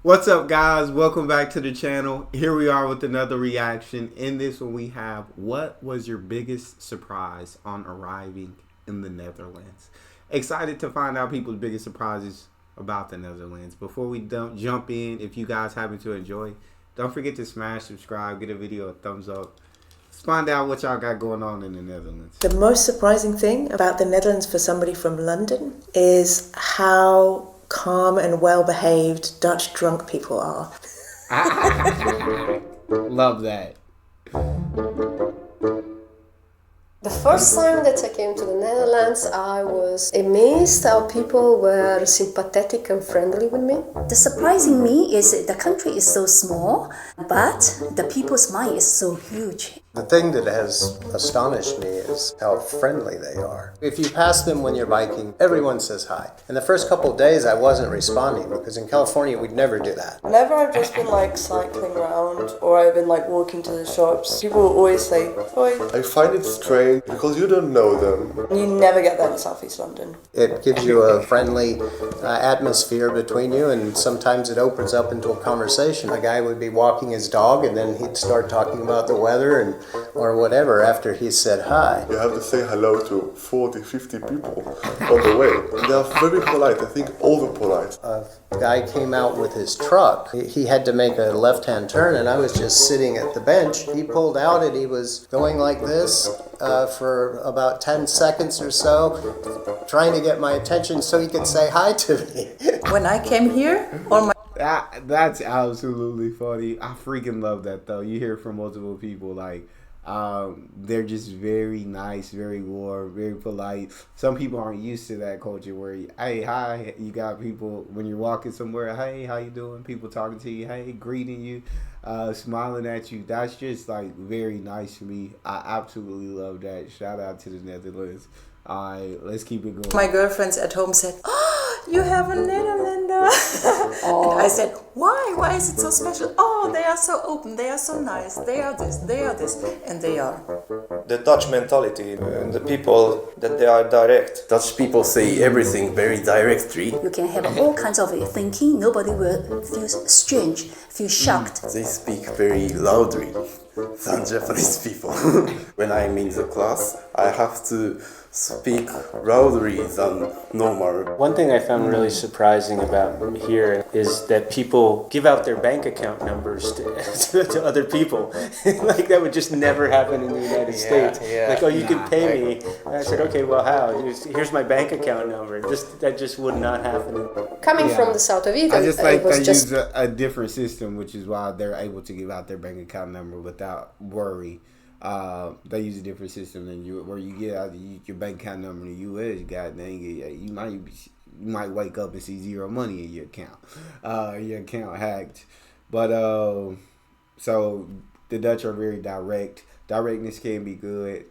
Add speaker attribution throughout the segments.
Speaker 1: What's up, guys? Welcome back to the channel. Here we are with another reaction. In this one we have, what was your biggest surprise on arriving in the Netherlands? Excited to find out people's biggest surprises about the Netherlands. Before we don't jump in, if you guys happen to enjoy, don't forget to smash subscribe, get a video a thumbs up. Let's find out what y'all got going on in the Netherlands.
Speaker 2: The most surprising thing about the Netherlands for somebody from London is how calm and well-behaved Dutch drunk people are.
Speaker 1: Love that.
Speaker 3: The first time that I came to the Netherlands, I was amazed how people were sympathetic and friendly with me.
Speaker 4: The surprising me is the country is so small, but the people's mind is so huge.
Speaker 5: The thing that has astonished me is how friendly they are. If you pass them when you're biking, everyone says hi. And the first couple of days I wasn't responding because in California we'd never do that.
Speaker 6: Whenever I've just been like cycling around or I've been like walking to the shops, people will always say, "Oi."
Speaker 7: I find it strange because you don't know them.
Speaker 6: You never get that in Southeast London.
Speaker 5: It gives you a friendly atmosphere between you, and sometimes it opens up into a conversation. A guy would be walking his dog and then he'd start talking about the weather or whatever after he said hi.
Speaker 7: You have to say hello to 40, 50 people on the way. They are very polite, I think over polite.
Speaker 5: A guy came out with his truck. He had to make a left-hand turn and I was just sitting at the bench. He pulled out and he was going like this for about 10 seconds or so, trying to get my attention so he could say hi to me.
Speaker 4: When I came here, all my
Speaker 1: That's absolutely funny. I freaking love that though. You hear from multiple people like they're just very nice, very warm, very polite. Some people aren't used to that culture where hey, hi, you got people when you're walking somewhere, hey, how you doing? People talking to you, hey, greeting you, smiling at you. That's just like very nice for me. I absolutely love that. Shout out to the Netherlands. All right, let's keep it going.
Speaker 4: my girlfriends at home said, "Oh, you have a Netherlander." And I said, "Why? Why is it so special?" "Oh, they are so open, they are so nice, they are this, and they are."
Speaker 8: The Dutch mentality and the people that they are direct.
Speaker 9: Dutch people say everything very directly.
Speaker 4: You can have all kinds of thinking. Nobody will feel strange, feel shocked.
Speaker 9: They speak very loudly than Japanese people. When I'm in the class, I have to speak loudly than normal.
Speaker 10: One thing I found really surprising about here is that people give out their bank account numbers to other people. Like that would just never happen in the United States. Like, oh, you can pay me. And I said, okay, well, how? Here's my bank account number. That just would not happen.
Speaker 3: Coming from the south of Italy,
Speaker 1: I just like
Speaker 3: it was
Speaker 1: they
Speaker 3: just
Speaker 1: use a different system, which is why they're able to give out their bank account number without worry. They use a different system than you, where you get out your bank account number in the U.S. God dang it, you might wake up and see zero money in your account hacked. But so the Dutch are very direct. Directness can be good.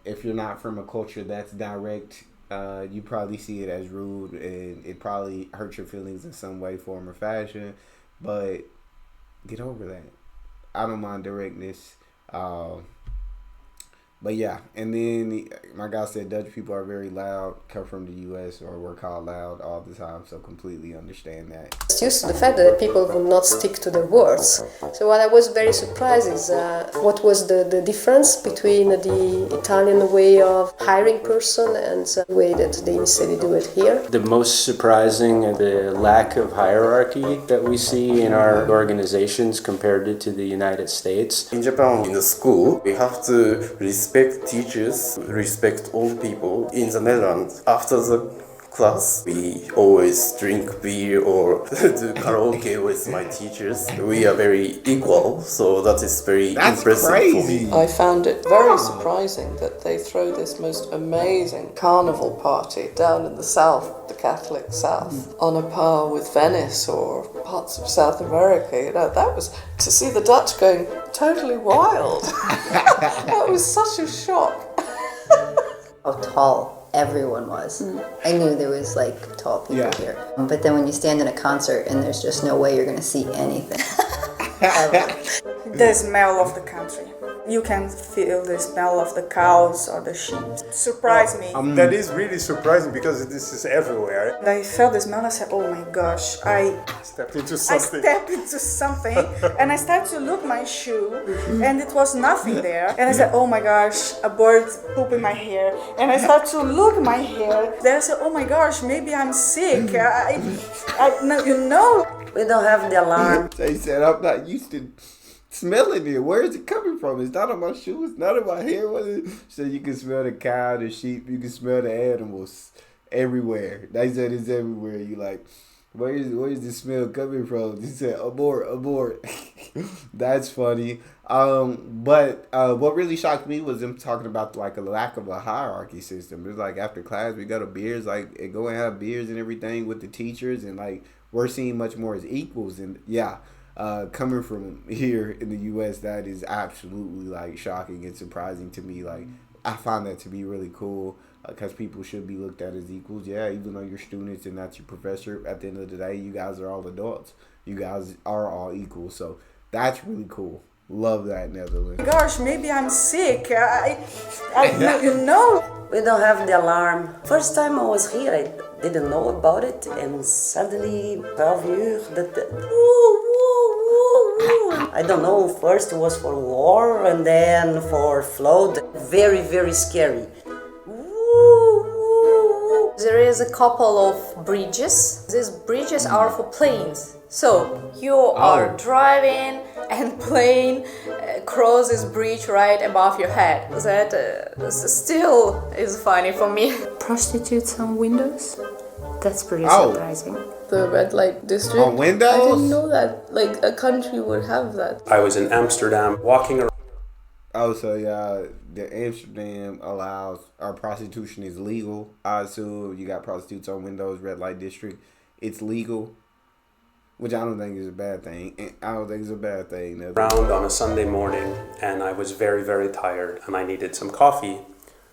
Speaker 1: If you're not from a culture that's direct, you probably see it as rude, and it probably hurts your feelings in some way, form, or fashion. But get over that. I don't mind directness. But yeah, and then my guy said Dutch people are very loud, come from the U.S. or we're called loud all the time, so completely understand that.
Speaker 3: just used to the fact that people would not stick to their words. So what I was very surprised is what was the difference between the Italian way of hiring person and the way that they say they do it here.
Speaker 10: The most surprising, the lack of hierarchy that we see in our organizations compared to the United States.
Speaker 9: In Japan, in the school, we have to respect teachers, respect old people. In the Netherlands, after the class, we always drink beer or do karaoke with my teachers. We are very equal, so that is very impressive for me.
Speaker 6: I found it very surprising that they throw this most amazing carnival party down in the South, the Catholic South, on a par with Venice or parts of South America. You know, that was to see the Dutch going totally wild. That was such a shock.
Speaker 11: How tall everyone was. I knew there was like tall people here. But then when you stand in a concert and there's just no way you're going to see anything.
Speaker 12: The smell of the country. You can feel the smell of the cows or the sheep. Surprised me.
Speaker 13: That is really surprising because this is everywhere.
Speaker 12: I felt the smell and I said, oh my gosh, I
Speaker 13: stepped into
Speaker 12: something and I started to look my shoe and it was nothing there. And I said, oh my gosh, a bird pooped in my hair. And I started to look my hair. Then I said, oh my gosh, maybe I'm sick.
Speaker 14: We don't have the alarm.
Speaker 1: They said, I'm not used to smelling it. Where is it coming from? It's not on my shoes, it's not on my hair. What is it? So you can smell the cow, the sheep, you can smell the animals everywhere. They said it's everywhere. You like, where is the smell coming from? They said, abort. That's funny. But what really shocked me was them talking about like a lack of a hierarchy system. It's like after class we go to beers, like and go and have beers and everything with the teachers, and like we're seen much more as equals. And yeah, coming from here in the U.S., that is absolutely like shocking and surprising to me. Like I find that to be really cool because people should be looked at as equals. Yeah, even though you're students and that's your professor, at the end of the day, you guys are all adults. You guys are all equal. So that's really cool. Love that, Netherlands.
Speaker 12: Gosh, maybe I'm sick.
Speaker 14: We don't have the alarm. First time I was here, I didn't know about it, and suddenly 12 years that I don't know. First it was for war, and then for flood. Very, very scary.
Speaker 15: There is a couple of bridges. These bridges are for planes. So you are driving and plane cross this bridge right above your head. That still is funny for me.
Speaker 16: Prostitutes on windows? That's pretty surprising.
Speaker 6: The red light district.
Speaker 1: On windows?
Speaker 6: I didn't know that like a country would have that.
Speaker 17: I was in Amsterdam walking around.
Speaker 1: Oh, so yeah, the Amsterdam allows, or prostitution is legal. I assume you got prostitutes on windows, red light district. It's legal, which I don't think is a bad thing.
Speaker 17: Around on a Sunday morning, and I was very, very tired, and I needed some coffee.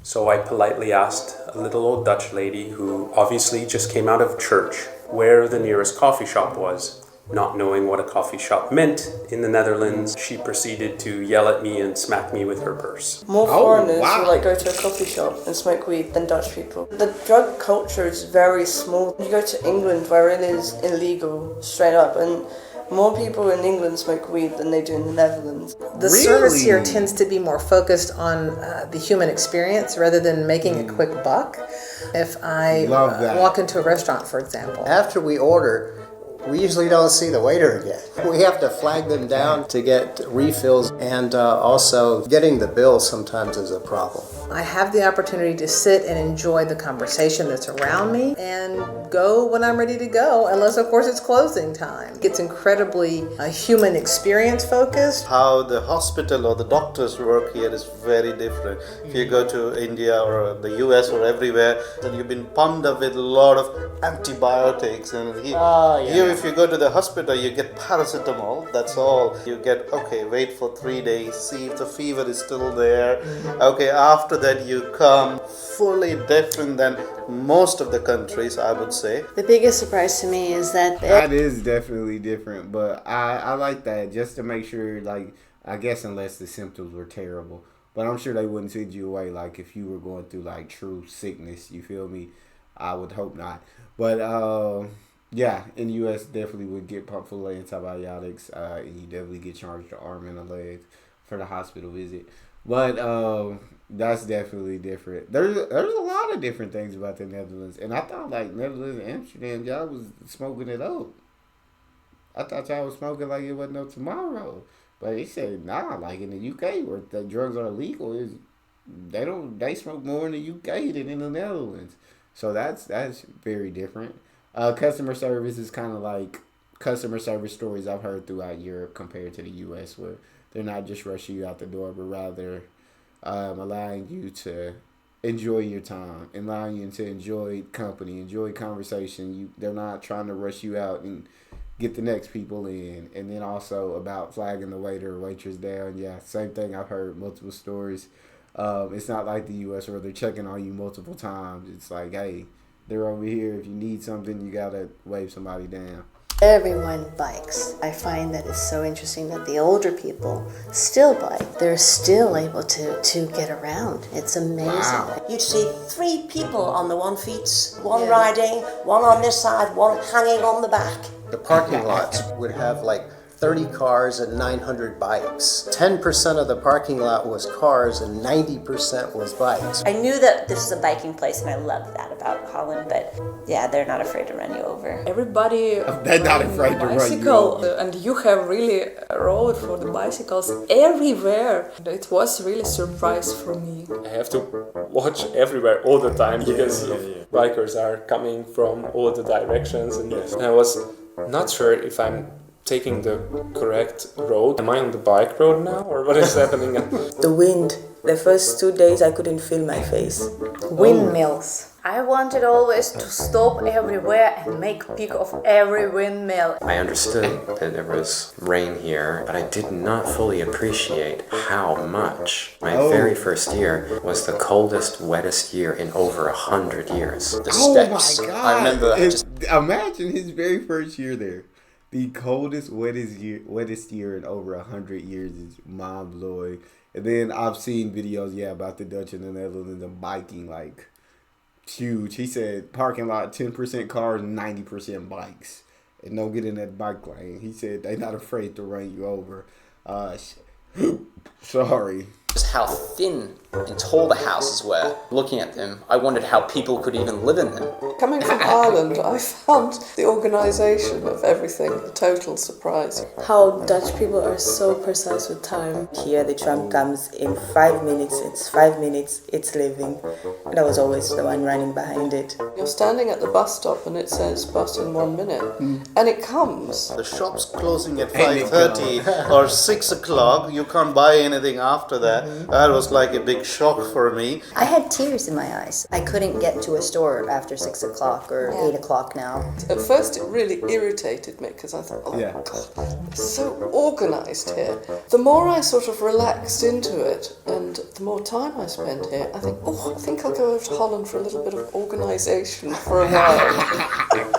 Speaker 17: So I politely asked a little old Dutch lady who obviously just came out of church where the nearest coffee shop was. Not knowing what a coffee shop meant in the Netherlands, she proceeded to yell at me and smack me with her purse.
Speaker 6: More foreigners who like go to a coffee shop and smoke weed than Dutch people. The drug culture is very small. You go to England where it is illegal straight up, and more people in England smoke weed than they do in the Netherlands.
Speaker 2: The service here tends to be more focused on the human experience rather than making a quick buck. If I walk into a restaurant, for example.
Speaker 5: After we order, we usually don't see the waiter again. We have to flag them down to get refills, and also getting the bill sometimes is a problem.
Speaker 2: I have the opportunity to sit and enjoy the conversation that's around me and go when I'm ready to go, unless of course it's closing time. It's incredibly human experience focused.
Speaker 18: How the hospital or the doctors work here is very different. If you go to India or the US or everywhere, then you've been pumped up with a lot of antibiotics, and here if you go to the hospital you get paracetamol, that's all. You get, wait for 3 days, see if the fever is still there. After that you come fully different than most of the countries, I would say.
Speaker 16: The biggest surprise to me is that
Speaker 1: is definitely different, but I like that just to make sure, like, I guess unless the symptoms were terrible, but I'm sure they wouldn't send you away like if you were going through like true sickness, you feel me? I would hope not. But yeah, in the U.S. definitely would get pumped full of antibiotics, and you definitely get charged the arm and a leg for the hospital visit. But that's definitely different. There's a lot of different things about the Netherlands, and I thought like Netherlands and Amsterdam, y'all was smoking it up. I thought y'all was smoking like it wasn't no tomorrow. But they said nah, like in the UK where the drugs are illegal, they smoke more in the UK than in the Netherlands. So that's very different. Customer service is kind of like customer service stories I've heard throughout Europe compared to the U.S. where they're not just rushing you out the door, but rather allowing you to enjoy your time, allowing you to enjoy company, enjoy conversation. They're not trying to rush you out and get the next people in. And then also about flagging the waiter or waitress down. Yeah, same thing. I've heard multiple stories. It's not like the U.S. where they're checking on you multiple times. It's like, hey, they're over here. If you need something, you got to wave somebody down.
Speaker 2: Everyone bikes. I find that it's so interesting that the older people still bike. They're still able to get around. It's amazing.
Speaker 19: Wow. You'd see 3 people on the one feet, one riding, one on this side, one hanging on the back.
Speaker 5: The parking lots would have like 30 cars and 900 bikes. 10% of the parking lot was cars and 90% was bikes.
Speaker 20: I knew that this is a biking place and I love that about Holland, but yeah, they're not afraid to run you over.
Speaker 12: Everybody
Speaker 1: they're not afraid to run you over.
Speaker 12: And you have really a road for the bicycles everywhere. It was really a surprise for me.
Speaker 17: I have to watch everywhere all the time because bikers are coming from all the directions, and I was not sure if I'm taking the correct road. Am I on the bike road now, or what is happening?
Speaker 6: The wind. The first 2 days I couldn't feel my face.
Speaker 15: Windmills. I wanted always to stop everywhere and make pic of every windmill.
Speaker 21: I understood that there was rain here, but I did not fully appreciate how much. My very first year was the coldest, wettest year in over 100 years.
Speaker 1: The steps. My God. I remember. Imagine his very first year there. The coldest, wettest year in over 100 years is mind-blowing. And then I've seen videos, about the Dutch and the Netherlands and biking, like, huge. He said parking lot, 10% cars, 90% bikes. And don't get in that bike lane. He said they're not afraid to run you over. Sorry.
Speaker 22: Just how thin and tall the houses were. Looking at them, I wondered how people could even live in them.
Speaker 6: Coming from Ireland, I found the organisation of everything a total surprise.
Speaker 23: How Dutch people are so precise with time.
Speaker 6: Here the tram comes in 5 minutes, it's 5 minutes, it's leaving. And I was always the one running behind it. You're standing at the bus stop and it says bus in 1 minute. And it comes.
Speaker 18: The shop's closing at 5:30 or 6 o'clock. You can't buy anything after that. That was like a big shock for me.
Speaker 11: I had tears in my eyes. I couldn't get to a store after 6 o'clock or 8 o'clock now.
Speaker 6: At first it really irritated me because I thought, oh my God, it's so organised here. The more I sort of relaxed into it and the more time I spent here, I think I'll go over to Holland for a little bit of organisation for a while.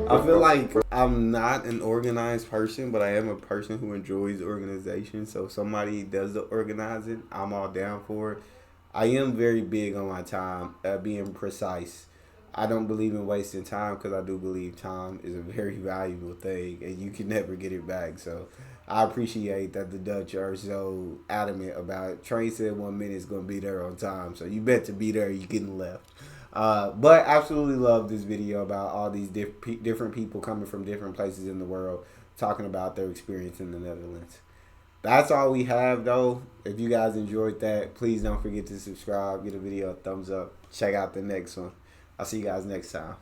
Speaker 1: I feel like I'm not an organized person, but I am a person who enjoys organization. So if somebody does the organizing, I'm all down for it. I am very big on my time, being precise. I don't believe in wasting time because I do believe time is a very valuable thing and you can never get it back. So I appreciate that the Dutch are so adamant about it. Train said 1 minute is going to be there on time. So you bet to be there, you're getting left. But absolutely love this video about all these different people coming from different places in the world talking about their experience in the Netherlands. That's all we have, though. If you guys enjoyed that, please don't forget to subscribe, give the video a thumbs up, check out the next one. I'll see you guys next time.